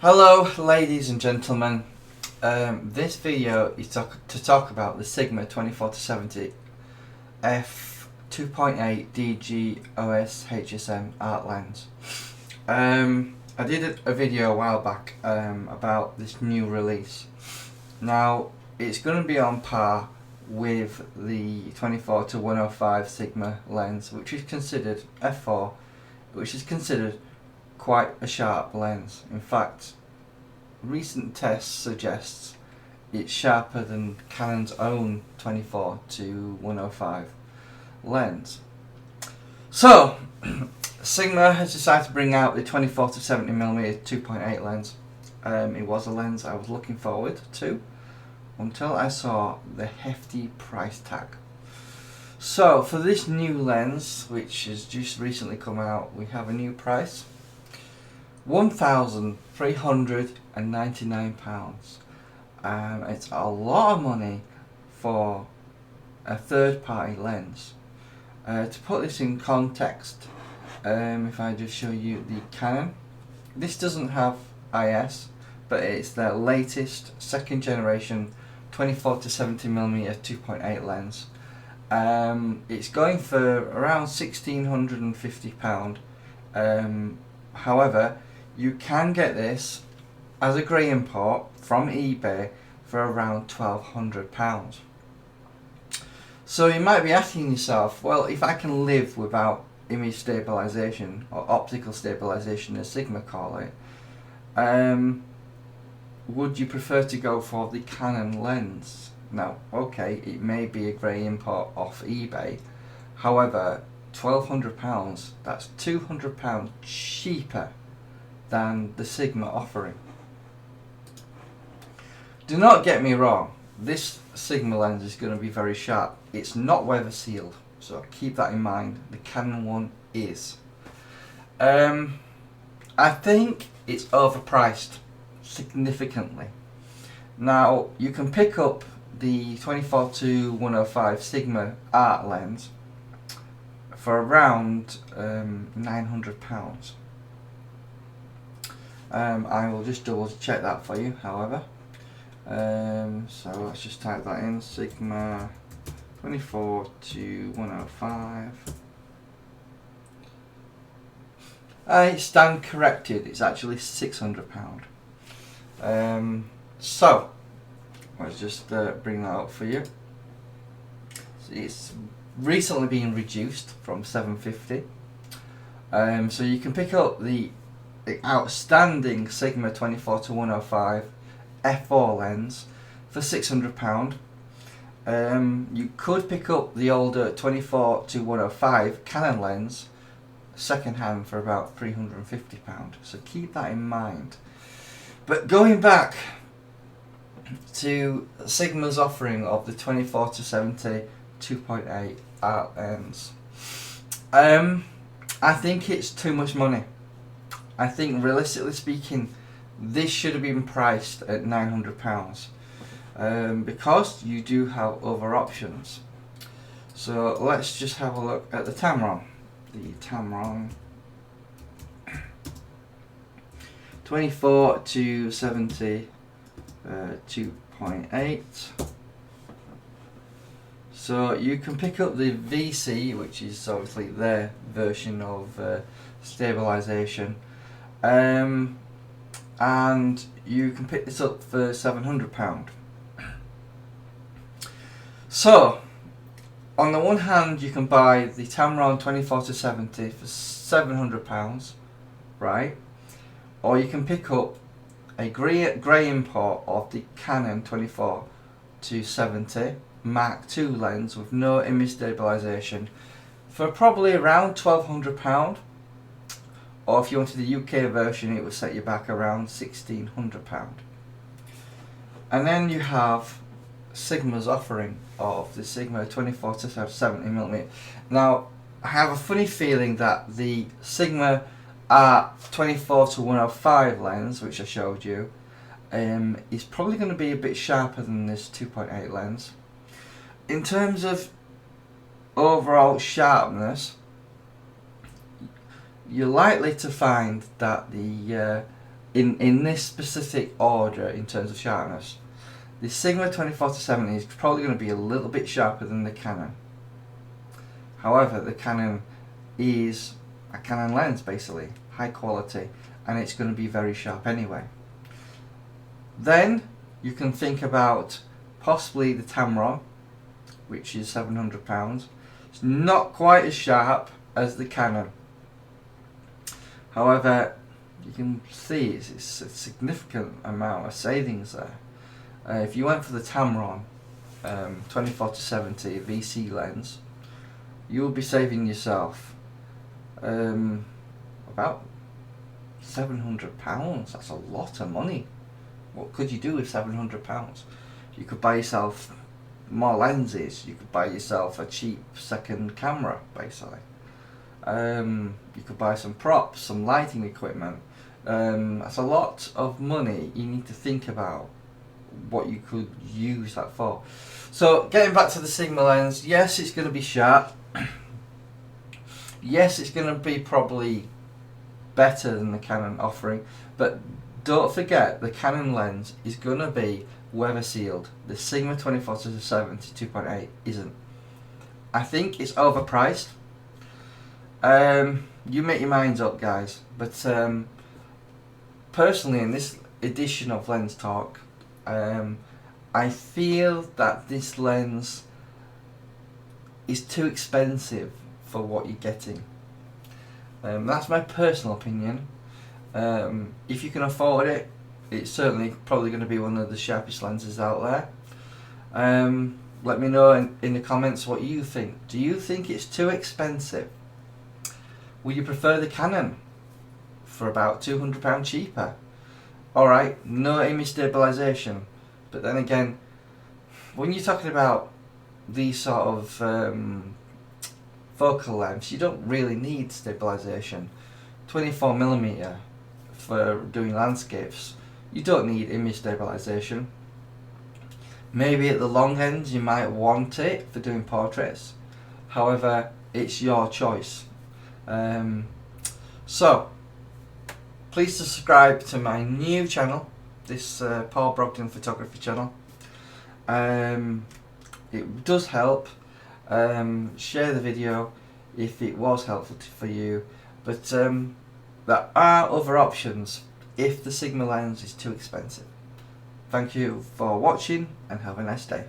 Hello ladies and gentlemen, this video is to talk about the Sigma 24-70 f2.8 Dg Os Hsm Art lens. I did a video a while back about this new release. Now it's going to be on par with the 24-105 Sigma lens, which is considered f4, which is considered quite a sharp lens. In fact, recent tests suggests it's sharper than Canon's own 24-105 lens. So Sigma has decided to bring out the 24-70mm 2.8 lens. It was a lens I was looking forward to until I saw the hefty price tag. So for this new lens, which has just recently come out, we have a new price: £1,399. It's a lot of money for a third-party lens. To put this in context, if I just show you the Canon, this doesn't have IS, but it's their latest second generation 24-70mm 2.8 lens. It's going for around £1,650. However, you can get this as a grey import from eBay for around £1,200. So you might be asking yourself, well, if I can live without image stabilization or optical stabilization as Sigma call it, would you prefer to go for the Canon lens? Now, okay, it may be a grey import off eBay, however, £1,200, that's £200 cheaper than the Sigma offering. Do not get me wrong, this Sigma lens is going to be very sharp. It's not weather sealed, so keep that in mind. The Canon one is. I think it's overpriced significantly. Now you can pick up the 24-105 Sigma Art lens for around £900. I will just double check that for you, however. So let's just type that in: Sigma 24-105. I stand corrected, it's actually £600. So let's just bring that up for you. It's recently been reduced from £750. So you can pick up the outstanding Sigma 24-105 f4 lens for £600. You could pick up the older 24-105 Canon lens second hand for about £350, so keep that in mind. But going back to Sigma's offering of the 24-70 2.8 art lens, I think it's too much money. I think realistically speaking, this should have been priced at £900, because you do have other options. So let's just have a look at the Tamron. The Tamron 24-70 2.8. So you can pick up the VC, which is obviously their version of stabilization, and you can pick this up for £700. So on the one hand, you can buy the Tamron 24-70 for £700, right? Or you can pick up a grey import of the Canon 24-70 Mark II lens with no image stabilization for probably around £1,200. Or if you wanted the UK version, it would set you back around £1,600. And then you have Sigma's offering of the Sigma 24-70mm. Now, I have a funny feeling that the Sigma Art 24-105 lens, which I showed you, is probably going to be a bit sharper than this 2.8 lens. In terms of overall sharpness, you're likely to find that the in this specific order in terms of sharpness, the Sigma 24-70 is probably going to be a little bit sharper than the Canon. However, the Canon is a Canon lens, basically, high quality, and it's going to be very sharp anyway. Then you can think about possibly the Tamron, which is £700. It's not quite as sharp as the Canon. However, you can see it's a significant amount of savings there. If you went for the Tamron 24-70 VC lens, you'll be saving yourself about £700. That's a lot of money. What could you do with £700? You could buy yourself more lenses. You could buy yourself a cheap second camera, basically. You could buy some props, some lighting equipment. That's a lot of money. You need to think about what you could use that for. So getting back to the Sigma lens, yes, it's going to be sharp. Yes, it's going to be probably better than the Canon offering, but don't forget the Canon lens is going to be weather sealed. The Sigma 24-70 2.8 isn't. I think it's overpriced. You make your minds up, guys, but personally in this edition of Lens Talk, I feel that this lens is too expensive for what you're getting. That's my personal opinion. If you can afford it, it's certainly probably going to be one of the sharpest lenses out there. Let me know in the comments what you think. Do you think it's too expensive? Would you prefer the Canon for about £200 cheaper? Alright, no image stabilisation, but then again, when you're talking about these sort of focal lengths, you don't really need stabilisation. 24mm for doing landscapes, you don't need image stabilisation. Maybe at the long end you might want it for doing portraits. However, it's your choice. So please subscribe to my new channel, this Paul Brogden photography channel. It does help. Share the video if it was helpful for you, but there are other options if the Sigma lens is too expensive. Thank you for watching and have a nice day.